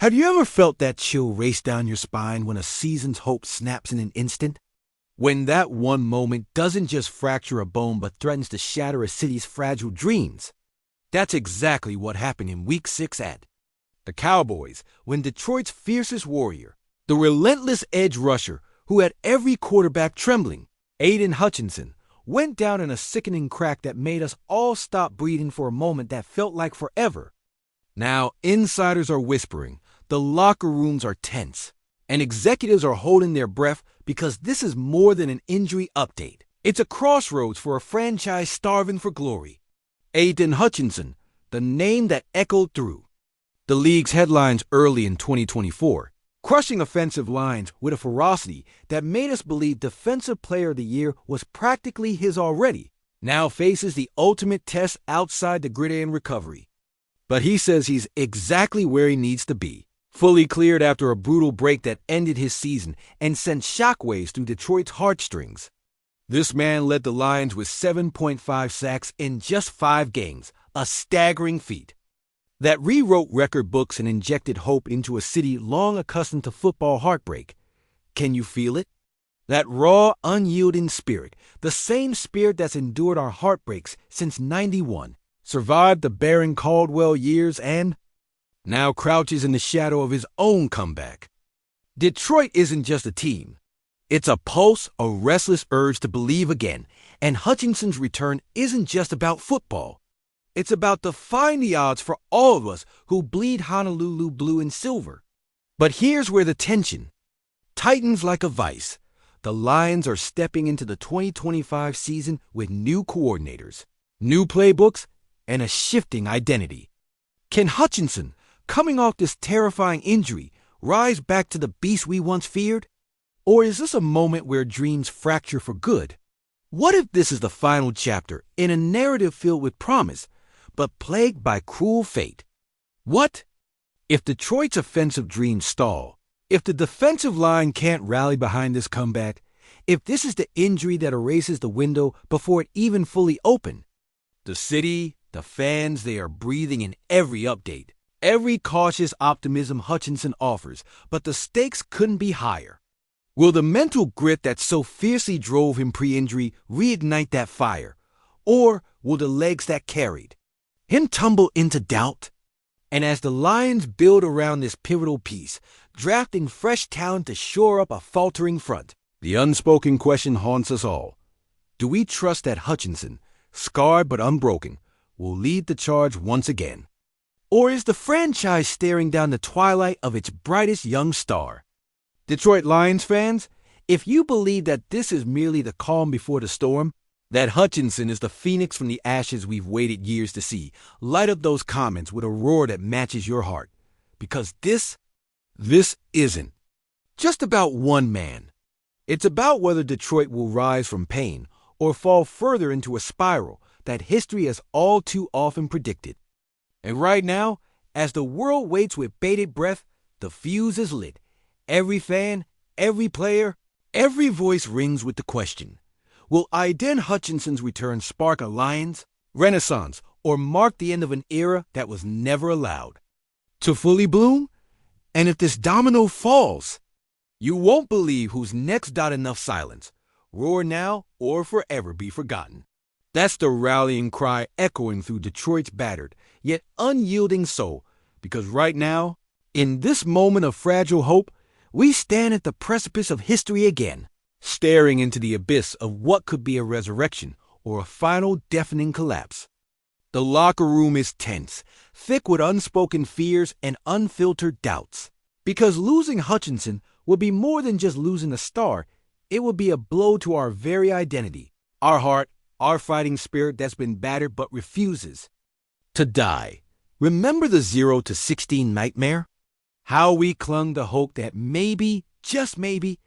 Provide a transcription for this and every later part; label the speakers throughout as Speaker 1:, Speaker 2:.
Speaker 1: Have you ever felt that chill race down your spine when a season's hope snaps in an instant? When that one moment doesn't just fracture a bone but threatens to shatter a city's fragile dreams? That's exactly what happened in Week 6 at the Cowboys, when Detroit's fiercest warrior, the relentless edge rusher who had every quarterback trembling, Aiden Hutchinson, went down in a sickening crack that made us all stop breathing for a moment that felt like forever. Now, insiders are whispering, the locker rooms are tense, and executives are holding their breath because this is more than an injury update. It's a crossroads for a franchise starving for glory. Aiden Hutchinson, the name that echoed through the league's headlines early in 2024, crushing offensive lines with a ferocity that made us believe Defensive Player of the Year was practically his already, now faces the ultimate test outside the gridiron recovery. But he says he's exactly where he needs to be, fully cleared after a brutal break that ended his season and sent shockwaves through Detroit's heartstrings. This man led the Lions with 7.5 sacks in just 5 games, a staggering feat that rewrote record books and injected hope into a city long accustomed to football heartbreak. Can you feel it? That raw, unyielding spirit, the same spirit that's endured our heartbreaks since '91, survived the barren Caldwell years and now crouches in the shadow of his own comeback. Detroit isn't just a team. It's a pulse, a restless urge to believe again, and Hutchinson's return isn't just about football. It's about defying the odds for all of us who bleed Honolulu blue and silver. But here's where the tension tightens like a vice. The Lions are stepping into the 2025 season with new coordinators, new playbooks, and a shifting identity. Can Hutchinson, coming off this terrifying injury, rise back to the beast we once feared? Or is this a moment where dreams fracture for good? What if this is the final chapter in a narrative filled with promise, but plagued by cruel fate? What if Detroit's offensive dreams stall? If the defensive line can't rally behind this comeback? If this is the injury that erases the window before it even fully opened? The city, the fans, they are breathing in every update, every cautious optimism Hutchinson offers, but the stakes couldn't be higher. Will the mental grit that so fiercely drove him pre-injury reignite that fire? Or will the legs that carried him tumble into doubt? And as the Lions build around this pivotal piece, drafting fresh talent to shore up a faltering front, the unspoken question haunts us all. Do we trust that Hutchinson, scarred but unbroken, will lead the charge once again? Or is the franchise staring down the twilight of its brightest young star? Detroit Lions fans, if you believe that this is merely the calm before the storm, that Hutchinson is the phoenix from the ashes we've waited years to see, light up those comments with a roar that matches your heart. Because this isn't just about one man. It's about whether Detroit will rise from pain or fall further into a spiral that history has all too often predicted. And right now, as the world waits with bated breath, the fuse is lit. Every fan, every player, every voice rings with the question: will Aiden Hutchinson's return spark a Lions renaissance or mark the end of an era that was never allowed to fully bloom? And if this domino falls, you won't believe who's next. Enough silence. Roar now or forever be forgotten. That's the rallying cry echoing through Detroit's battered, yet unyielding soul. Because right now, in this moment of fragile hope, we stand at the precipice of history again, staring into the abyss of what could be a resurrection or a final deafening collapse. The locker room is tense, thick with unspoken fears and unfiltered doubts. Because losing Hutchinson would be more than just losing a star. It would be a blow to our very identity, our heart, our fighting spirit that's been battered but refuses to die. Remember the 0-16 nightmare? How we clung to hope that maybe, just maybe,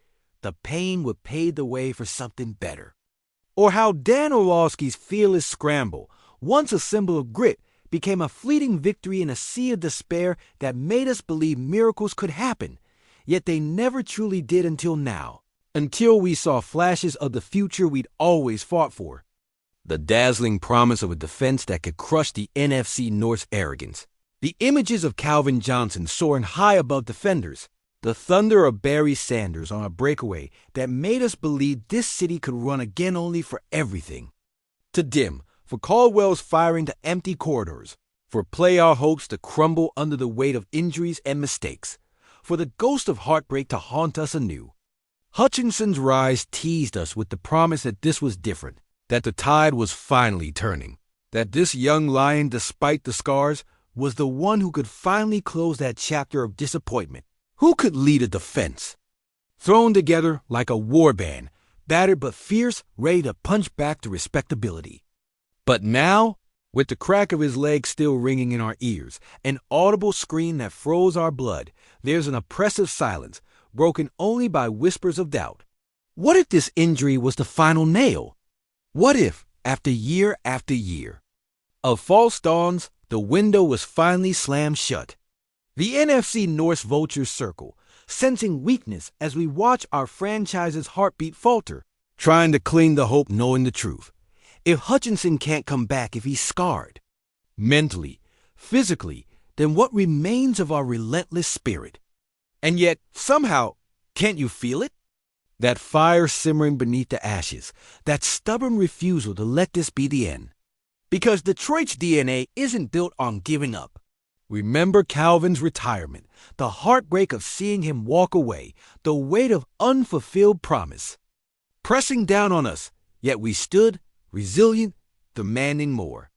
Speaker 1: the pain would pave the way for something better. Or how Dan Orlovsky's fearless scramble, once a symbol of grit, became a fleeting victory in a sea of despair that made us believe miracles could happen, yet they never truly did until now, until we saw flashes of the future we'd always fought for. The dazzling promise of a defense that could crush the NFC North's arrogance. The images of Calvin Johnson soaring high above defenders, the thunder of Barry Sanders on a breakaway that made us believe this city could run again only for everything to dim, for Caldwell's firing to empty corridors, for playoff hopes to crumble under the weight of injuries and mistakes, for the ghost of heartbreak to haunt us anew. Hutchinson's rise teased us with the promise that this was different, that the tide was finally turning, that this young lion, despite the scars, was the one who could finally close that chapter of disappointment. Who could lead a defense? Thrown together like a war band, battered but fierce, ready to punch back to respectability. But now, with the crack of his leg still ringing in our ears, an audible scream that froze our blood, there's an oppressive silence, broken only by whispers of doubt. What if this injury was the final nail? What if, after year of false dawns, the window was finally slammed shut? The NFC North's vultures circle, sensing weakness as we watch our franchise's heartbeat falter, trying to cling to hope knowing the truth. If Hutchinson can't come back, if he's scarred, mentally, physically, then what remains of our relentless spirit? And yet, somehow, can't you feel it? That fire simmering beneath the ashes, that stubborn refusal to let this be the end. Because Detroit's DNA isn't built on giving up. Remember Calvin's retirement, the heartbreak of seeing him walk away, the weight of unfulfilled promise. Pressing down on us, yet we stood, resilient, demanding more.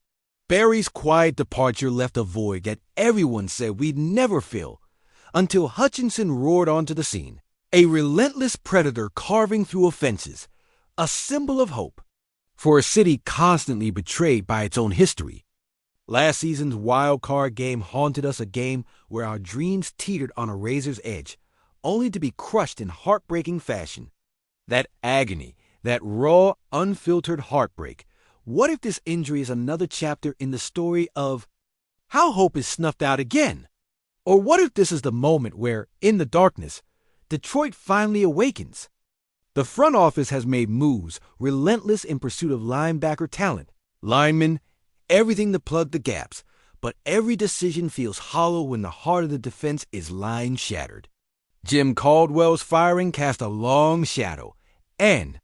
Speaker 1: Barry's quiet departure left a void that everyone said we'd never fill, until Hutchinson roared onto the scene, a relentless predator carving through offenses, a symbol of hope, for a city constantly betrayed by its own history. Last season's wild card game haunted us, a game where our dreams teetered on a razor's edge, only to be crushed in heartbreaking fashion. That agony, that raw, unfiltered heartbreak. What if this injury is another chapter in the story of how hope is snuffed out again? Or what if this is the moment where, in the darkness, Detroit finally awakens? The front office has made moves, relentless in pursuit of linebacker talent, linemen, everything to plug the gaps, but every decision feels hollow when the heart of the defense is lying shattered. Jim Caldwell's firing cast a long shadow, and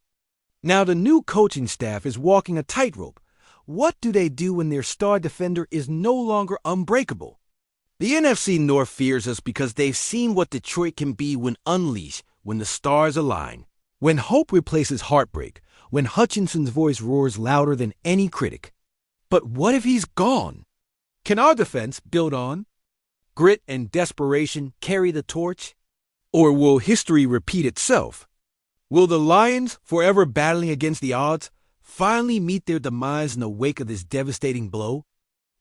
Speaker 1: now the new coaching staff is walking a tightrope. What do they do when their star defender is no longer unbreakable? The NFC North fears us because they've seen what Detroit can be when unleashed, when the stars align, when hope replaces heartbreak, when Hutchinson's voice roars louder than any critic. But what if he's gone? Can our defense build on? Grit and desperation carry the torch? Or will history repeat itself? Will the Lions, forever battling against the odds, finally meet their demise in the wake of this devastating blow?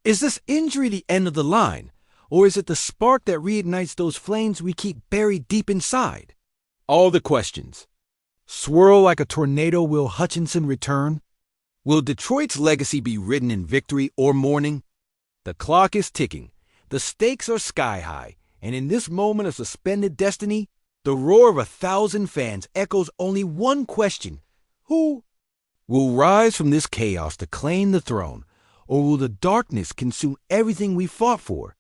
Speaker 1: Is this injury the end of the line, or is it the spark that reignites those flames we keep buried deep inside? All the questions. Swirl like a tornado. Will Hutchinson return? Will Detroit's legacy be written in victory or mourning? The clock is ticking, the stakes are sky high, and in this moment of suspended destiny, the roar of 1,000 fans echoes only one question: who will rise from this chaos to claim the throne, or will the darkness consume everything we fought for?